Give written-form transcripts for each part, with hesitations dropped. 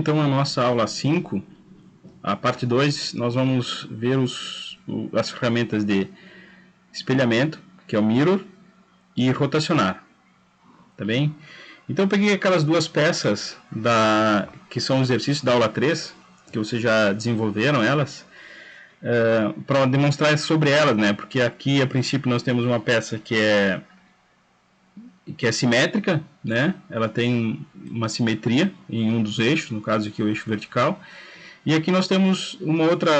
Então, na nossa aula 5, a parte 2, nós vamos ver as ferramentas de espelhamento, que é o mirror, e rotacionar, tá bem? Então, eu peguei aquelas duas peças que são os exercícios da aula 3, que vocês já desenvolveram elas, para demonstrar sobre elas, né? Porque aqui, a princípio, nós temos uma peça que é simétrica, né? Ela tem uma simetria em um dos eixos, no caso aqui o eixo vertical. E aqui nós temos um outro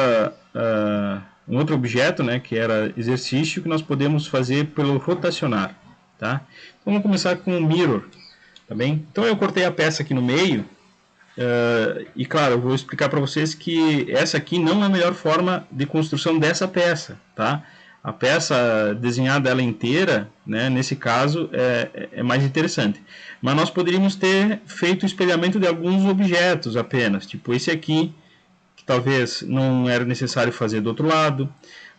objeto, né, que era exercício, que nós podemos fazer pelo rotacionar, tá? Então vamos começar com o mirror, tá bem? Então eu cortei a peça aqui no meio, e claro, eu vou explicar para vocês que essa aqui não é a melhor forma de construção dessa peça, tá? A peça desenhada ela inteira, né, nesse caso, é mais interessante. Mas nós poderíamos ter feito o espelhamento de alguns objetos apenas, tipo esse aqui, que talvez não era necessário fazer do outro lado.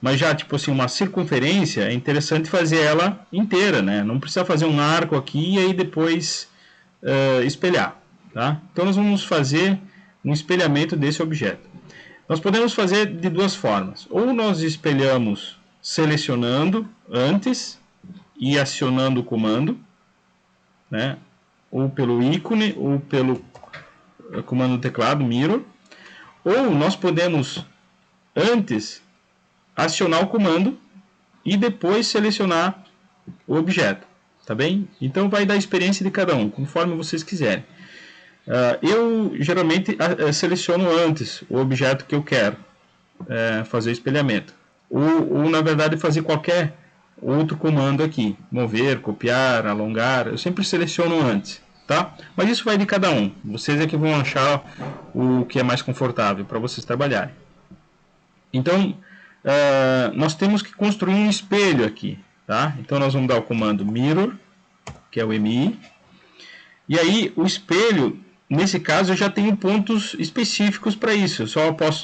Mas já, tipo assim, uma circunferência, é interessante fazer ela inteira, né? Não precisa fazer um arco aqui e aí depois espelhar, tá? Então nós vamos fazer um espelhamento desse objeto. Nós podemos fazer de duas formas. Ou nós espelhamos selecionando antes e acionando o comando, né? Ou pelo ícone, ou pelo comando do teclado, mirror. Ou nós podemos antes acionar o comando e depois selecionar o objeto, tá bem? Então vai dar a experiência de cada um, conforme vocês quiserem. Eu geralmente seleciono antes o objeto que eu quero fazer o espelhamento. Ou na verdade fazer qualquer outro comando aqui, mover, copiar, alongar, eu sempre seleciono antes, tá? Mas isso vai de cada um, vocês é que vão achar o que é mais confortável para vocês trabalharem. Então, nós temos que construir um espelho aqui, tá? Então nós vamos dar o comando mirror, que é o MI, e aí o espelho, nesse caso eu já tenho pontos específicos para isso,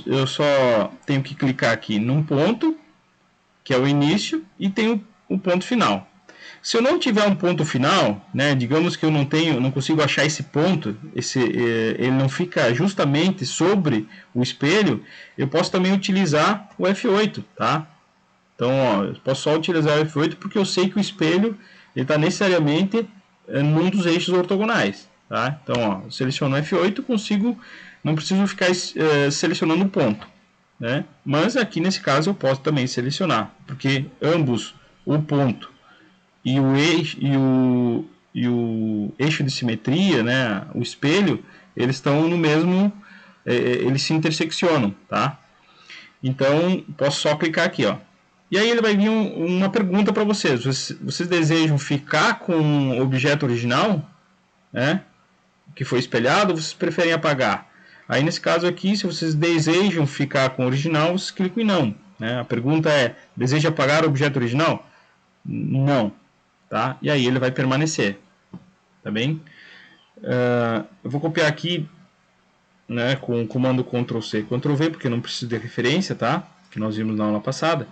eu só tenho que clicar aqui num ponto, que é o início, e tenho o ponto final. Se eu não tiver um ponto final, né, digamos que eu não consigo achar esse ponto, ele não fica justamente sobre o espelho, eu posso também utilizar o F8, tá? Então, ó, eu posso só utilizar o F8 porque eu sei que o espelho está necessariamente num dos eixos ortogonais, tá? Então, ó, eu seleciono o F8, não preciso ficar selecionando o ponto, né? Mas aqui nesse caso eu posso também selecionar, porque ambos, o ponto e o eixo de simetria, né, o espelho, eles estão no mesmo, eles se interseccionam, tá? Então posso só clicar aqui, ó. E aí ele vai vir uma pergunta para vocês. Vocês desejam ficar com o objeto original, né, que foi espelhado, ou vocês preferem apagar? Aí nesse caso aqui, se vocês desejam ficar com o original, vocês clicam em não, né? A pergunta é: deseja apagar o objeto original? Não, tá? E aí ele vai permanecer, tá bem? Eu vou copiar aqui, né, com o comando Ctrl+C, Ctrl+V, porque não preciso de referência, tá? Que nós vimos na aula passada.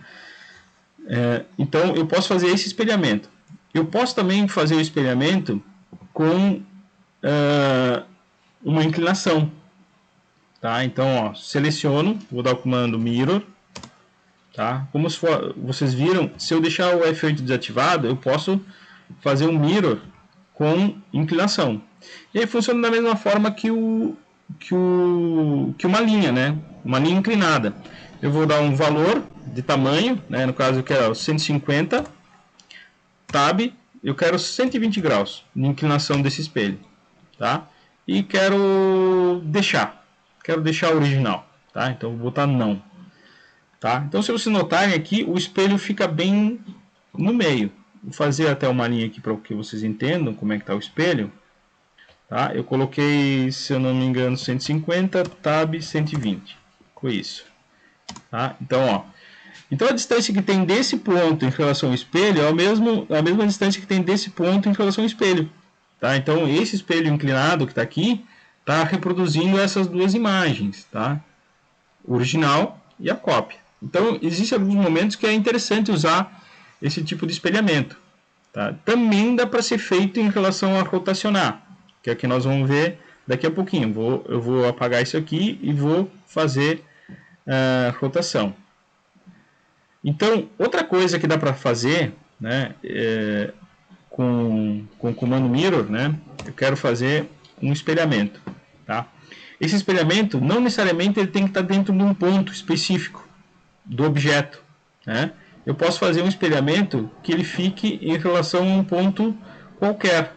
Então eu posso fazer esse espelhamento. Eu posso também fazer o espelhamento com uma inclinação, tá? Então, ó, seleciono, vou dar o comando mirror, tá? Como vocês viram, se eu deixar o F8 desativado, eu posso fazer um mirror com inclinação. E aí funciona da mesma forma que uma linha, né? Uma linha inclinada. Eu vou dar um valor de tamanho, né? No caso eu quero 150, tab, eu quero 120 graus de inclinação desse espelho, tá? E quero deixar original, tá? Então vou botar não, tá? Então se vocês notarem aqui, o espelho fica bem no meio. Vou fazer até uma linha aqui para que vocês entendam como é que está o espelho, tá? Eu coloquei, se eu não me engano, 150, tab 120, com isso, tá? Então, ó, então a distância que tem desse ponto em relação ao espelho é a mesma distância que tem desse ponto em relação ao espelho, tá? Então esse espelho inclinado que está aqui está reproduzindo essas duas imagens, tá? O original e a cópia. Então existem alguns momentos que é interessante usar esse tipo de espelhamento, tá? Também dá para ser feito em relação a rotacionar, que é o que nós vamos ver daqui a pouquinho. Eu vou apagar isso aqui e vou fazer a rotação. Então, outra coisa que dá para fazer, né, com o comando Mirror, né, eu quero fazer um espelhamento. Tá? Esse espelhamento não necessariamente ele tem que estar dentro de um ponto específico do objeto. Né? Eu posso fazer um espelhamento que ele fique em relação a um ponto qualquer.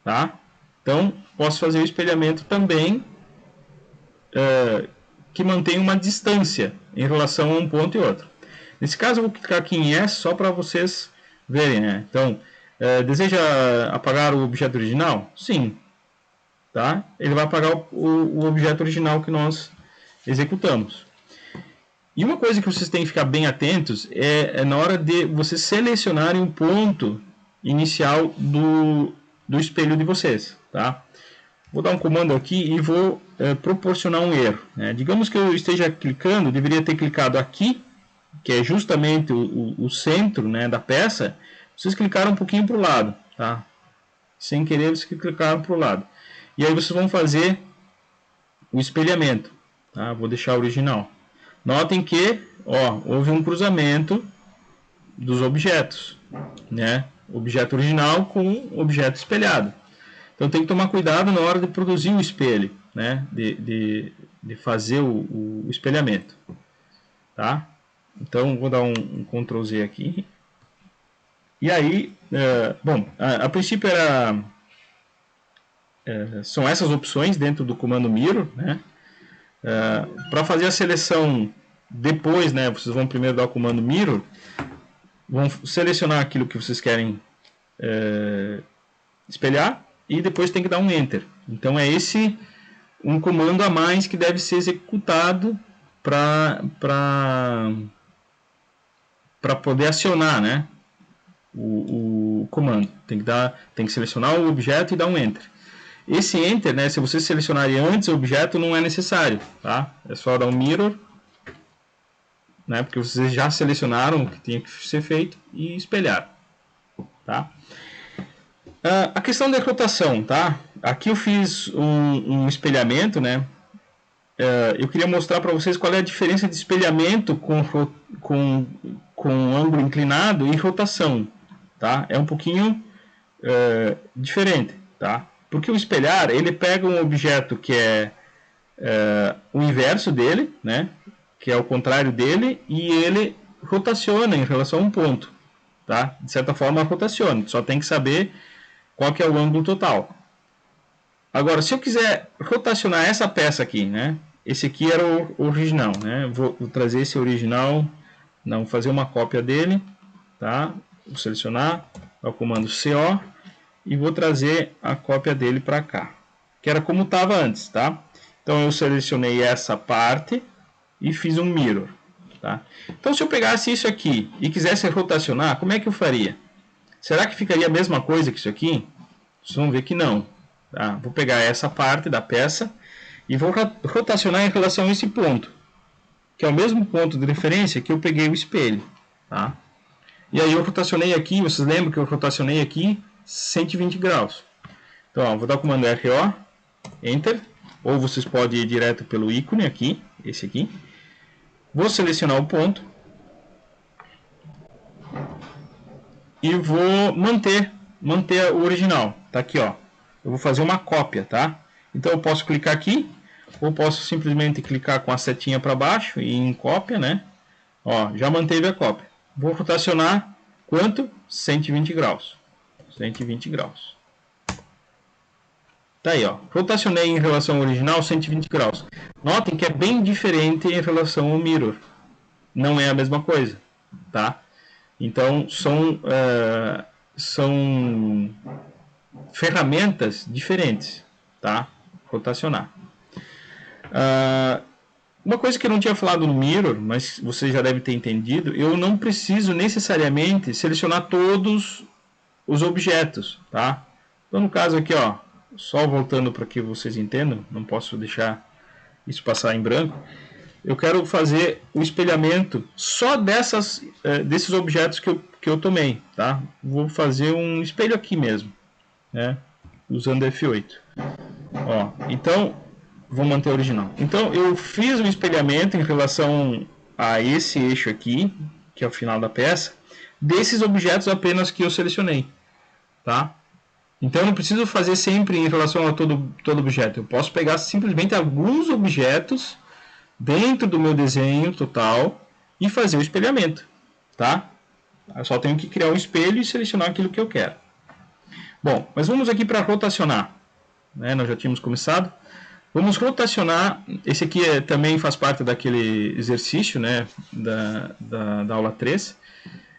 Tá? Então, posso fazer o espelhamento também que mantém uma distância em relação a um ponto e outro. Nesse caso, eu vou clicar aqui em S só para vocês verem. Né? Então, deseja apagar o objeto original? Sim. Tá? Ele vai apagar o objeto original que nós executamos. E uma coisa que vocês têm que ficar bem atentos é na hora de vocês selecionarem o ponto inicial do espelho de vocês. Tá? Vou dar um comando aqui e vou proporcionar um erro. Né? Digamos que eu esteja clicando, deveria ter clicado aqui, que é justamente o centro, né, da peça. Vocês clicaram um pouquinho para o lado. Tá? Sem querer, vocês clicaram para o lado. E aí vocês vão fazer o espelhamento. Tá? Vou deixar o original. Notem que houve um cruzamento dos objetos. Né? Objeto original com objeto espelhado. Então tem que tomar cuidado na hora de produzir o espelho. Né? De fazer o espelhamento. Tá? Então vou dar um Ctrl Z aqui. E aí, bom, a princípio são essas opções dentro do comando Mirror, né? Para fazer a seleção depois, né, vocês vão primeiro dar o comando Mirror, vão selecionar aquilo que vocês querem espelhar e depois tem que dar um Enter. Então é esse um comando a mais que deve ser executado para poder acionar, né, o comando. Tem que selecionar o objeto e dar um Enter. Esse Enter, né, se vocês selecionarem antes o objeto, não é necessário. Tá? É só dar um Mirror, né, porque vocês já selecionaram o que tinha que ser feito e espelhar. Tá? A questão da rotação. Tá? Aqui eu fiz um espelhamento. Né? Eu queria mostrar para vocês qual é a diferença de espelhamento com ângulo inclinado e rotação. Tá? É um pouquinho diferente. Tá? Porque o espelhar, ele pega um objeto que é o inverso dele, né? Que é o contrário dele, e ele rotaciona em relação a um ponto. Tá? De certa forma, rotaciona. Só tem que saber qual que é o ângulo total. Agora, se eu quiser rotacionar essa peça aqui, né? Esse aqui era o original. Né? Vou trazer esse original, não, fazer uma cópia dele. Tá? Vou selecionar, o comando CO. E vou trazer a cópia dele para cá, que era como estava antes, tá? Então eu selecionei essa parte e fiz um mirror, tá? Então se eu pegasse isso aqui e quisesse rotacionar, como é que eu faria? Será que ficaria a mesma coisa que isso aqui? Vocês vão ver que não. Tá? Vou pegar essa parte da peça e vou rotacionar em relação a esse ponto, que é o mesmo ponto de referência que eu peguei o espelho, tá? E aí eu rotacionei aqui, vocês lembram que eu rotacionei aqui 120 graus. Então, vou dar o comando RO, Enter, ou vocês podem ir direto pelo ícone aqui, esse aqui. Vou selecionar o ponto e vou manter o original. Tá aqui, ó. Eu vou fazer uma cópia, tá? Então eu posso clicar aqui, ou posso simplesmente clicar com a setinha para baixo e em cópia, né? Ó, já manteve a cópia. Vou rotacionar quanto? 120 graus. 120 graus. Tá aí, ó. Rotacionei em relação ao original 120 graus. Notem que é bem diferente em relação ao mirror. Não é a mesma coisa, tá? Então são ferramentas diferentes, tá? Rotacionar. Uma coisa que eu não tinha falado no mirror, mas você já deve ter entendido, eu não preciso necessariamente selecionar todos os objetos, tá? Então no caso aqui, ó, só voltando para que vocês entendam, não posso deixar isso passar em branco. Eu quero fazer o espelhamento só desses objetos que eu tomei, tá? Vou fazer um espelho aqui mesmo, né? Usando F8. Ó, então, vou manter o original. Então, eu fiz o espelhamento em relação a esse eixo aqui, que é o final da peça, desses objetos apenas que eu selecionei, tá? Então, eu não preciso fazer sempre em relação a todo objeto. Eu posso pegar simplesmente alguns objetos dentro do meu desenho total e fazer o espelhamento, tá? Eu só tenho que criar um espelho e selecionar aquilo que eu quero. Bom, mas vamos aqui para rotacionar, né? Nós já tínhamos começado. Vamos rotacionar. Esse aqui também faz parte daquele exercício, né, da aula 3.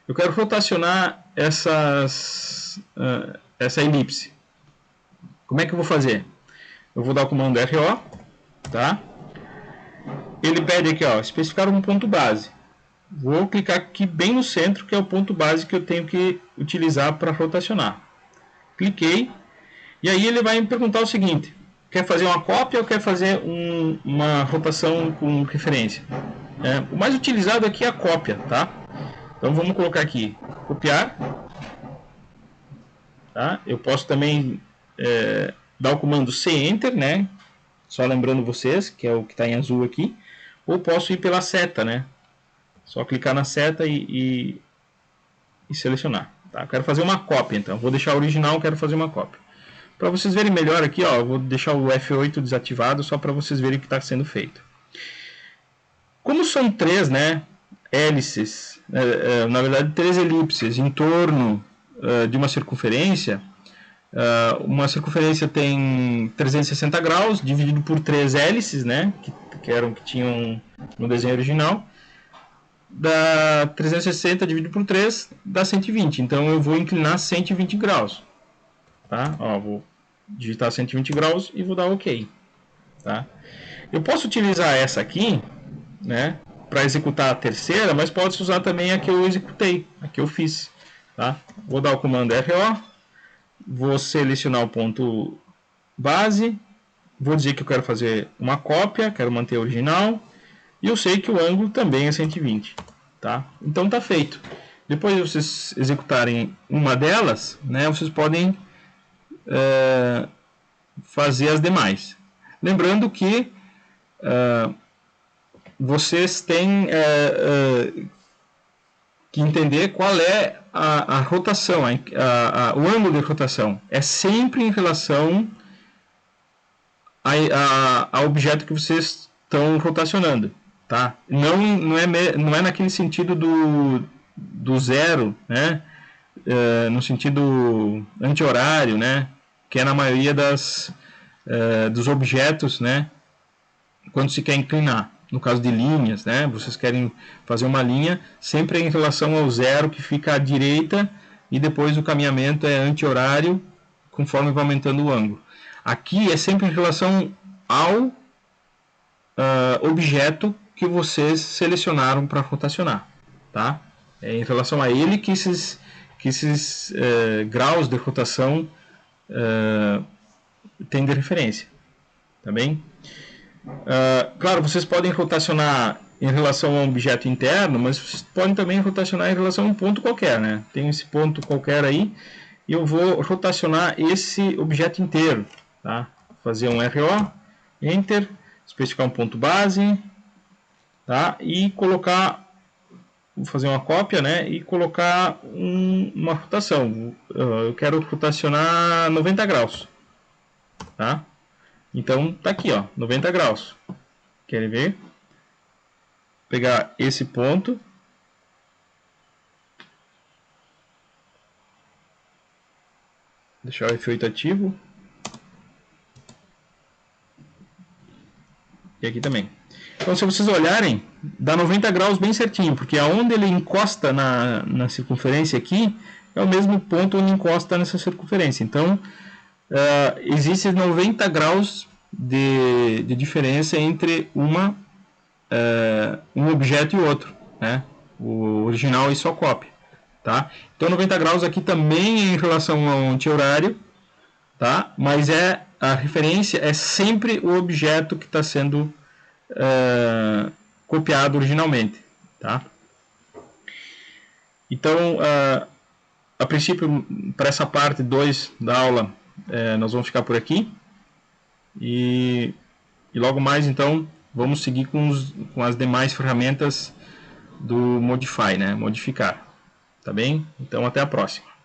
Eu quero rotacionar essa elipse. Como é que eu vou fazer? Eu vou dar o comando RO, tá? Ele pede aqui, ó, especificar um ponto base. Vou clicar aqui bem no centro, que é o ponto base que eu tenho que utilizar para rotacionar. Cliquei, e aí ele vai me perguntar o seguinte: quer fazer uma cópia ou quer fazer uma rotação com referência? O mais utilizado aqui é a cópia, tá? Então vamos colocar aqui, copiar. Tá? Eu posso também dar o comando C-Enter, né? Só lembrando vocês, que é o que está em azul aqui. Ou posso ir pela seta, né? Só clicar na seta e selecionar. Tá? Eu quero fazer uma cópia, então. Vou deixar o original, quero fazer uma cópia. Para vocês verem melhor aqui, ó, eu vou deixar o F8 desativado só para vocês verem o que está sendo feito. Como são três, né, hélices, na verdade três elipses em torno de uma circunferência tem 360 graus dividido por três hélices, né, que tinham no desenho original. Dá 360 dividido por 3 dá 120. Então eu vou inclinar 120 graus. Tá? Ó, vou digitar 120 graus e vou dar OK. Tá? Eu posso utilizar essa aqui, né, para executar a terceira, mas pode usar também a que eu executei, a que eu fiz. Tá? Vou dar o comando RO, vou selecionar o ponto base, vou dizer que eu quero fazer uma cópia, quero manter o original, e eu sei que o ângulo também é 120. Tá? Então está feito. Depois de vocês executarem uma delas, né, vocês podem fazer as demais. Lembrando que vocês têm que entender qual é a rotação, o ângulo de rotação. É sempre em relação ao objeto que vocês estão rotacionando. Tá? Não é naquele sentido do zero, né? No sentido anti-horário, né? Que é na maioria dos objetos, né? Quando se quer inclinar. No caso de linhas, né? Vocês querem fazer uma linha sempre em relação ao zero que fica à direita e depois o caminhamento é anti-horário conforme vai aumentando o ângulo. Aqui é sempre em relação ao objeto que vocês selecionaram para rotacionar, tá? É em relação a ele que esses graus de rotação têm de referência, tá bem? Claro, vocês podem rotacionar em relação a um objeto interno, mas vocês podem também rotacionar em relação a um ponto qualquer, né? Tem esse ponto qualquer aí e eu vou rotacionar esse objeto inteiro, tá? Fazer um RO, Enter, especificar um ponto base, tá? E colocar, vou fazer uma cópia, né? E colocar uma rotação. Eu quero rotacionar 90 graus, tá? Então tá aqui, ó, 90 graus. Querem ver? Pegar esse ponto, deixar o F8 ativo. E aqui também. Então, se vocês olharem, dá 90 graus bem certinho, porque aonde ele encosta na circunferência aqui, é o mesmo ponto onde encosta nessa circunferência. Então, existe 90 graus de diferença entre um objeto e outro, né? O original e sua cópia. Tá? Então, 90 graus aqui também é em relação ao anti-horário, tá? Mas a referência é sempre o objeto que está sendo copiado originalmente, tá? Então, a princípio, para essa parte 2 da aula, nós vamos ficar por aqui. e logo mais então vamos seguir com as demais ferramentas do Modify, né? Modificar, tá bem? Então até a próxima.